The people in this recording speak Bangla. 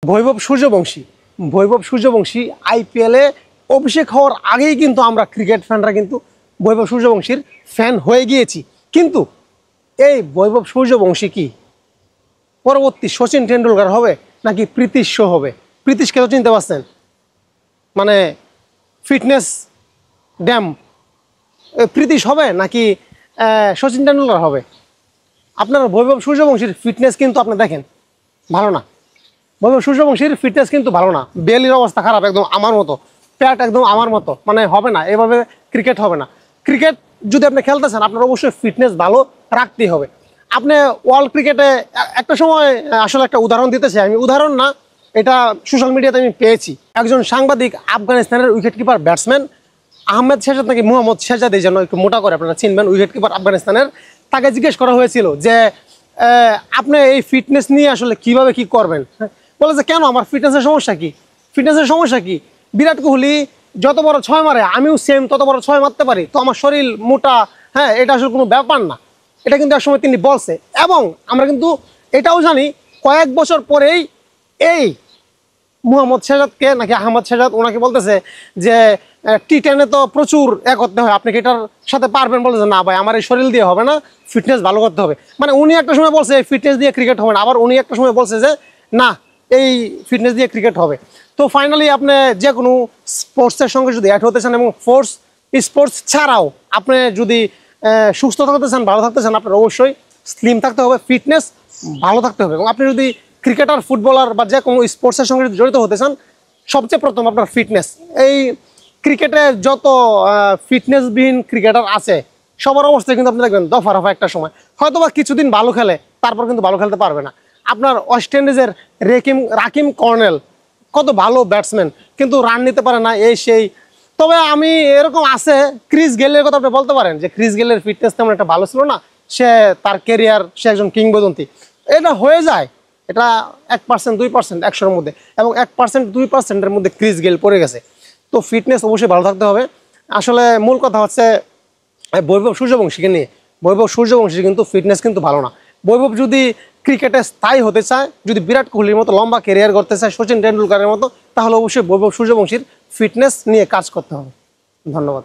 বৈভব সূর্যবংশী আইপিএলে অভিষেক হওয়ার আগেই কিন্তু আমরা ক্রিকেট ফ্যানরা কিন্তু বৈভব সূর্যবংশীর ফ্যান হয়ে গিয়েছি। কিন্তু এই বৈভব সূর্যবংশী কি পরবর্তী সচিন টেন্ডুলকার হবে নাকি প্রীতিশ শো হবে? প্রীতিশকে তো চিনতে পারছেন, মানে ফিটনেস ড্যাম। প্রীতিশ হবে নাকি সচিন টেন্ডুলকার হবে? আপনার বৈভব সূর্যবংশীর ফিটনেস কিন্তু আপনি দেখেন ভালো না। বৈভব সূর্যবংশীর ফিটনেস কিন্তু ভালো না। বেলির অবস্থা খারাপ, একদম আমার মতো, প্যাট একদম আমার মতো, মানে হবে না, এভাবে ক্রিকেট হবে না। ক্রিকেট যদি আপনি খেলতে চান আপনার অবশ্যই ফিটনেস ভালো রাখতেই হবে। আপনি ওয়ার্ল্ড ক্রিকেটে একটা সময় আসলে একটা উদাহরণ দিতেছি আমি, উদাহরণ না, এটা সোশ্যাল মিডিয়াতে আমি পেয়েছি। একজন সাংবাদিক আফগানিস্তানের wicket keeper batsman Ahmed Shehzad নাকি মোহাম্মদ শেহজাদ, এই জন্য একটু মোটা করে আপনারা চিনবেন, উইকেট কিপার আফগানিস্তানের, তাকে জিজ্ঞেস করা হয়েছিল যে আপনি এই ফিটনেস নিয়ে আসলে কিভাবে কি করবেন। বলে যে কেন, আমার ফিটনেসের সমস্যা কি? ফিটনেসের সমস্যা কি? বিরাট কোহলি যত বড় ছয় মারে আমিও সেম তত বড় ছয় মারতে পারি, তো আমার শরীর মোটা, হ্যাঁ, এটা আসলে কোনো ব্যাপার না। এটা কিন্তু একসময় তিনি বলছে, এবং আমরা কিন্তু এটাও জানি কয়েক বছর পরেই এই মোহাম্মদ শেহজাদকে নাকি আহমদ শেহজাদ ওনাকে বলতেছে যে টি10-এ তো প্রচুর করতে হয়, আপনি কি এটার সাথে পারবেন? বলতেছে না ভাই, আমার এই শরীর দিয়ে হবে না, ফিটনেস ভালো করতে হবে। মানে উনি একটা সময় বলছে ফিটনেস দিয়ে ক্রিকেট হবে না, আবার উনি একটা সময় বলছে যে না, এই ফিটনেস দিয়ে ক্রিকেট হবে। তো ফাইনালি আপনি যে কোনো স্পোর্টসের সঙ্গে যদি অ্যাড হতে চান এবং স্পোর্টস ছাড়াও আপনি যদি সুস্থ থাকতে চান, ভালো থাকতে চান, আপনার অবশ্যই স্লিম থাকতে হবে, ফিটনেস ভালো থাকতে হবে। এবং আপনি যদি ক্রিকেটার, ফুটবলার বা যে কোনো স্পোর্টসের সঙ্গে যদি জড়িত হতে চান, সবচেয়ে প্রথম আপনার ফিটনেস। এই ক্রিকেটে যত ফিটনেসবিহীন ক্রিকেটার আছে সবার অবস্থায় কিন্তু আপনি দেখবেন দফা রফা একটা সময় হয়তো বা কিছুদিন ভালো খেলে, তারপর কিন্তু ভালো খেলতে পারবে না। আপনার ওয়েস্ট ইন্ডিজের রাকিম কর্নেল কত ভালো ব্যাটসম্যান, কিন্তু রান নিতে পারে না, এই সেই। তবে আমি এরকম আছে, ক্রিস গেলের কথা আপনি বলতে পারেন যে ক্রিস গেলের ফিটনেস তেমন একটা ভালো ছিল না, সে তার কেরিয়ার, সে একজন কিংবদন্তি। এটা হয়ে যায়, এটা 1%, 2% 100-এর মধ্যে, এবং 1%, 2%-এর মধ্যে ক্রিস গেল পড়ে গেছে। তো ফিটনেস অবশ্যই ভালো থাকতে হবে। আসলে মূল কথা হচ্ছে বৈভব সূর্যবংশীকে নিয়ে, বৈভব সূর্যবংশী কিন্তু ফিটনেস কিন্তু ভালো না। বৈভব যদি ক্রিকেটে স্থায়ী হতে চায়, যদি বিরাট কোহলির মতো লম্বা ক্যারিয়ার করতে চায়, সচিন টেন্ডুলকারের মতো, তাহলে অবশ্যই বৈভব সূর্যবংশীর ফিটনেস নিয়ে কাজ করতে হবে। ধন্যবাদ।